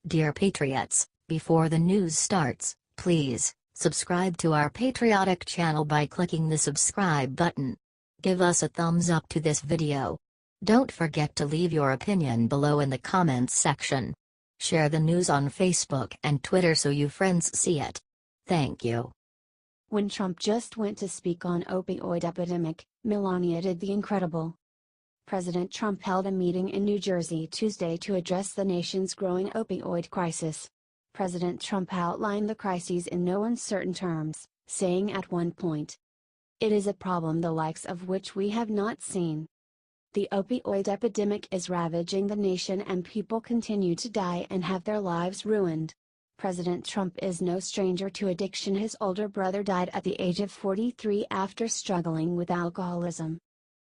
Dear Patriots, before the news starts, please subscribe to our patriotic channel by clicking the subscribe button. Give us a thumbs up to this video. Don't forget to leave your opinion below in the comments section. Share the news on Facebook and Twitter so you friends see it. Thank you. When Trump just went to speak on opioid epidemic, Melania did the incredible. President Trump held a meeting in New Jersey Tuesday to address the nation's growing opioid crisis. President Trump outlined the crises in no uncertain terms, saying at one point, "It is a problem the likes of which we have not seen. The opioid epidemic is ravaging the nation and people continue to die and have their lives ruined." President Trump is no stranger to addiction. His older brother died at the age of 43 after struggling with alcoholism.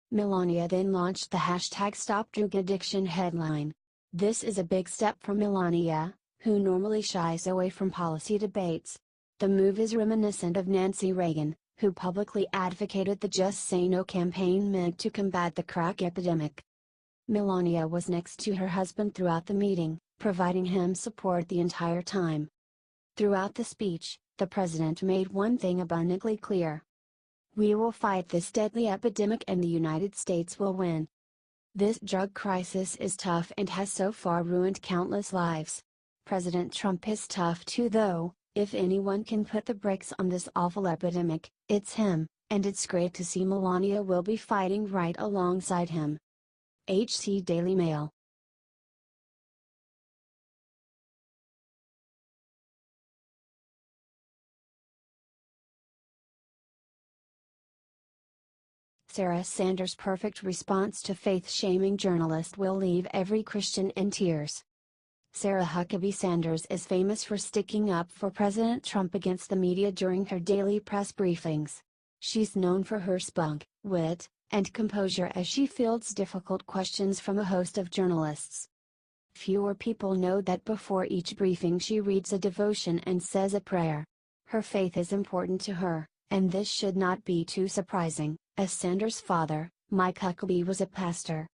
Melania then launched the hashtag Stop Drug Addiction headline. This is a big step for Melania, who normally shies away from policy debates. The move is reminiscent of Nancy Reagan, who publicly advocated the Just Say No campaign meant to combat the crack epidemic. Melania was next to her husband throughout the meeting, providing him support the entire time. Throughout the speech, the president made one thing abundantly clear. "We will fight this deadly epidemic and the United States will win. This drug crisis is tough and has so far ruined countless lives. President Trump is tough too though. If anyone can put the brakes on this awful epidemic, it's him, and it's great to see Melania will be fighting right alongside him." HC Daily Mail. Sarah Sanders' perfect response to faith-shaming journalist will leave every Christian in tears. Sarah Huckabee Sanders is famous for sticking up for President Trump against the media during her daily press briefings. She's known for her spunk, wit, and composure as she fields difficult questions from a host of journalists. Fewer people know that before each briefing she reads a devotion and says a prayer. Her faith is important to her, and this should not be too surprising, as Sanders' father, Mike Huckabee, was a pastor.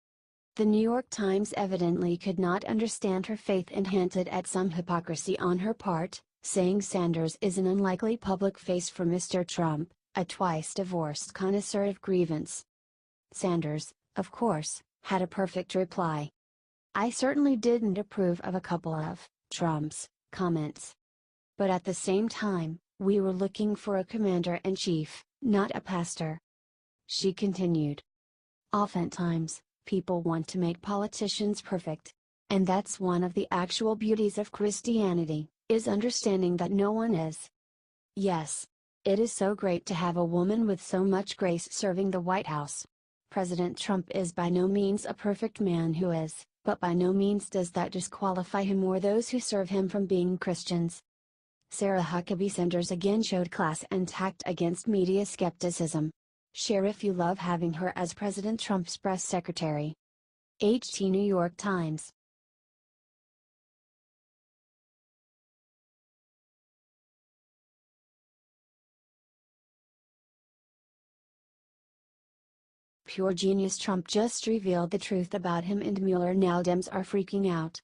The New York Times evidently could not understand her faith and hinted at some hypocrisy on her part, saying Sanders is an unlikely public face for Mr. Trump, a twice-divorced connoisseur of grievance. Sanders, of course, had a perfect reply. "I certainly didn't approve of a couple of Trump's comments. But at the same time, we were looking for a commander-in-chief, not a pastor." She continued. "Oftentimes, people want to make politicians perfect. And that's one of the actual beauties of Christianity, is understanding that no one is. Yes. It is so great to have a woman with so much grace serving the White House. President Trump is by no means a perfect man who is, but by no means does that disqualify him or those who serve him from being Christians." Sarah Huckabee Sanders again showed class and tact against media skepticism. Share if you love having her as President Trump's press secretary. HT New York Times. Pure genius. Trump just revealed the truth about him and Mueller. Now Dems are freaking out.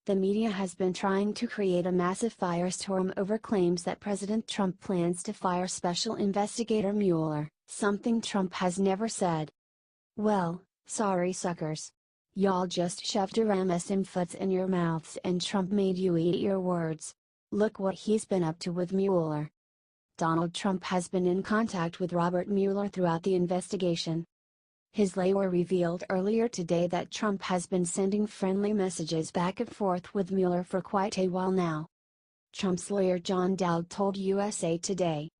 The media has been trying to create a massive firestorm over claims that President Trump plans to fire Special Investigator Mueller, something Trump has never said. Well, sorry suckers. Y'all just shoved a ramessim foots in your mouths and Trump made you eat your words. Look what he's been up to with Mueller. Donald Trump has been in contact with Robert Mueller throughout the investigation. His lawyer revealed earlier today that Trump has been sending friendly messages back and forth with Mueller for quite a while now. Trump's lawyer John Dowd told USA Today,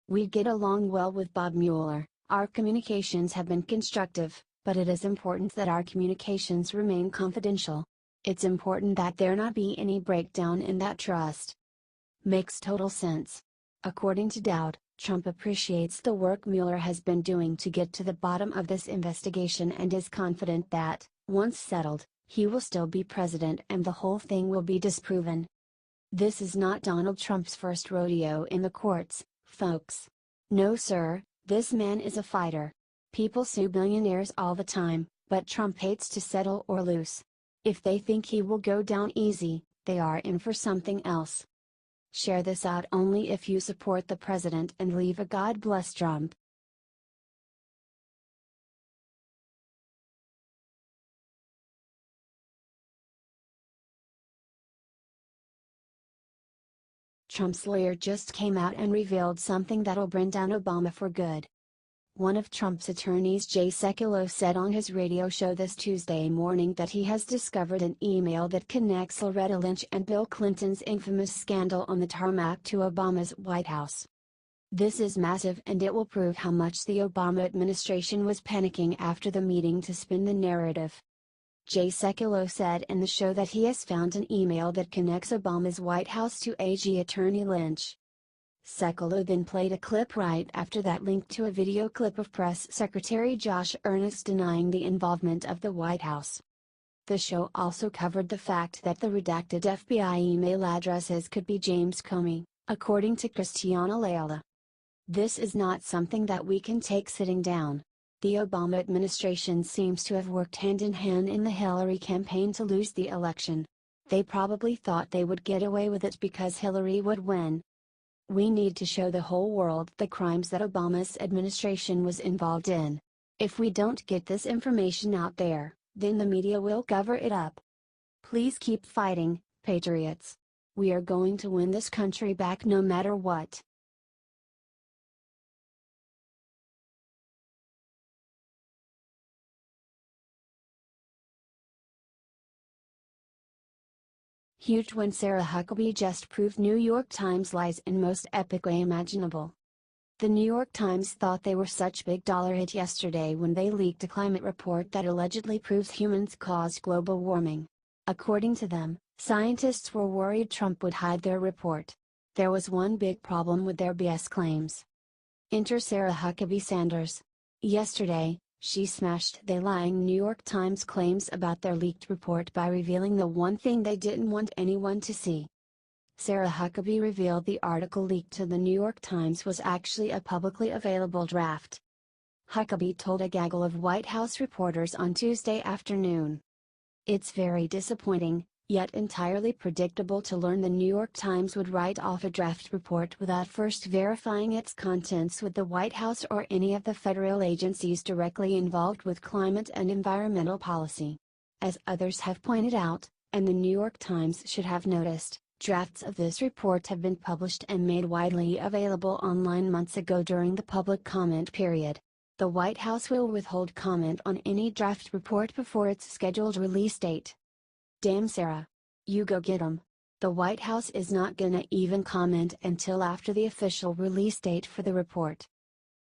"We get along well with Bob Mueller, our communications have been constructive, but it is important that our communications remain confidential. It's important that there not be any breakdown in that trust." Makes total sense. According to Dowd, Trump appreciates the work Mueller has been doing to get to the bottom of this investigation and is confident that, once settled, he will still be president and the whole thing will be disproven. This is not Donald Trump's first rodeo in the courts, folks. No sir, this man is a fighter. People sue billionaires all the time, but Trump hates to settle or lose. If they think he will go down easy, They are in for something else. Share this out only if you support the president and leave a God bless Trump. Trump's lawyer just came out and revealed something that'll bring down Obama for good. One of Trump's attorneys, Sekulow, said on his radio show this Tuesday morning that he has discovered an email that connects Loretta Lynch and Bill Clinton's infamous scandal on the tarmac to Obama's White House. This is massive, and it will prove how much the Obama administration was panicking after the meeting to spin the narrative. Sekulow said in the show that he has found an email that connects Obama's White House to AG attorney Lynch. Sekulow then played a clip right after that linked to a video clip of Press Secretary Josh Earnest denying the involvement of the White House. The show also covered the fact that the redacted FBI email addresses could be James Comey, according to Christiana Layla. This is not something that we can take sitting down. The Obama administration seems to have worked hand in hand in the Hillary campaign to lose the election. They probably thought they would get away with it because Hillary would win. We need to show the whole world the crimes that Obama's administration was involved in. If we don't get this information out there, then the media will cover it up. Please keep fighting, patriots. We are going to win this country back no matter what. Huge when Sarah Huckabee just proved New York Times lies in most epic way imaginable. The New York Times thought they were such big dollar hit yesterday when they leaked a climate report that allegedly proves humans caused global warming. According to them, scientists were worried Trump would hide their report. There was one big problem with their BS claims. Enter Sarah Huckabee Sanders. Yesterday, she smashed the lying New York Times claims about their leaked report by revealing the one thing they didn't want anyone to see. Sarah Huckabee revealed the article leaked to the New York Times was actually a publicly available draft. Huckabee told a gaggle of White House reporters on Tuesday afternoon. It's very disappointing, yet entirely predictable to learn the New York Times would write off a draft report without first verifying its contents with the White House or any of the federal agencies directly involved with climate and environmental policy. As others have pointed out, and the New York Times should have noticed, drafts of this report have been published and made widely available online months ago during the public comment period. The White House will withhold comment on any draft report before its scheduled release date. Damn Sarah. You go get 'em. The White House is not gonna even comment until after the official release date for the report.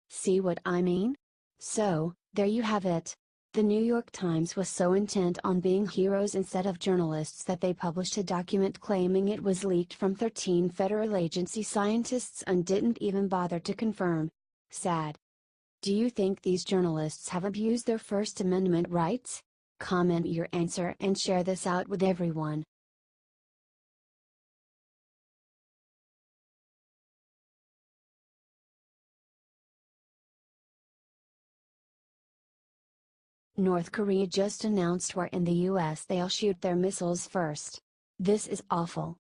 See what I mean? So, there you have it. The New York Times was so intent on being heroes instead of journalists that they published a document claiming it was leaked from 13 federal agency scientists and didn't even bother to confirm. Sad. Do you think these journalists have abused their First Amendment rights? Comment your answer and share this out with everyone. North Korea just announced where in the US they'll shoot their missiles first. This is awful.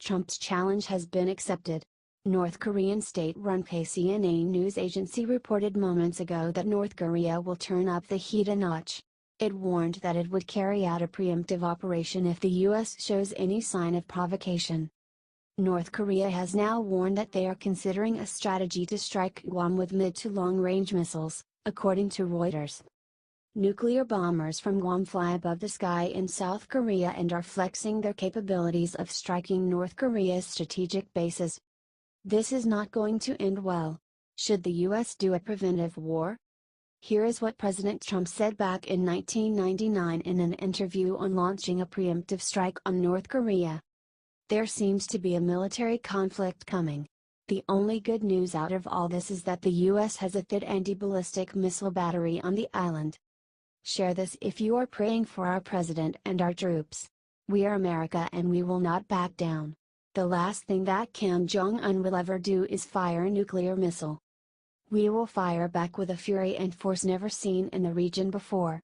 Trump's challenge has been accepted. North Korean state-run KCNA news agency reported moments ago that North Korea will turn up the heat a notch. It warned that it would carry out a preemptive operation if the US shows any sign of provocation. North Korea has now warned that they are considering a strategy to strike Guam with mid to long-range missiles, according to Reuters. Nuclear bombers from Guam fly above the sky in South Korea and are flexing their capabilities of striking North Korea's strategic bases. This is not going to end well. Should the US do a preventive war? Here is what President Trump said back in 1999 in an interview on launching a preemptive strike on North Korea. There seems to be a military conflict coming. The only good news out of all this is that the US has a THAAD anti-ballistic missile battery on the island. Share this if you are praying for our president and our troops. We are America and we will not back down. The last thing that Kim Jong-un will ever do is fire a nuclear missile. We will fire back with a fury and force never seen in the region before.